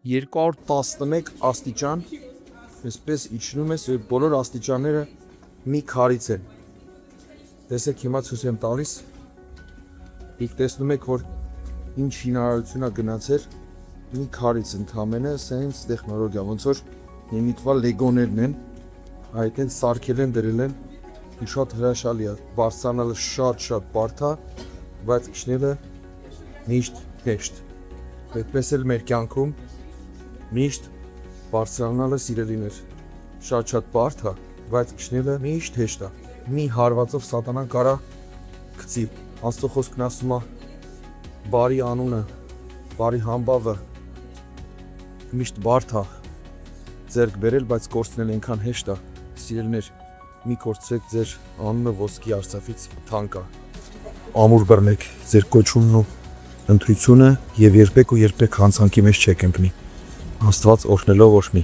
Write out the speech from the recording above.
211 աստիճան, այսպես իջնում ես, բոլոր աստիճանները մի քարից են։ Տեսեք հիմա ցույց եմ տալիս։ Իք տեսնում եք, որ ինչ հինարարություն է գնացել մի քարից ընդամենը, սենց տեխնոլոգիա, ոնց որ նույնիկվա լեգոներն են, այդ են սարքել են, դրել են, շատ հրաշալի է, բարձրանալը շատ բարդ է, բայց իջնելը միշտ հեշտ։ Այդպես էլ մեր կյանքում միշտ բարձրանալը սիրելիներ, շատ բարդ է, բայց իջնելը միշտ հեշտ է։ Մի հարվածով սատանան կարա գցի, Աստծո խոսքն ասում է, բարի անունը, բարի համբավը միշտ բարդ է ձեռք բերել, բայց կորցնել այնքան հեշտ է։ Սիրելիներ, մի կորցրեք ձեր անունը ոսկի արծաթից թանկ է։ Ամուր բռնեք ձեր կոչումն ու ընտրությունը եւ երբեք հանցանքի մեջ չեք ընկնի։ Աստված օրհնելով օրհնի։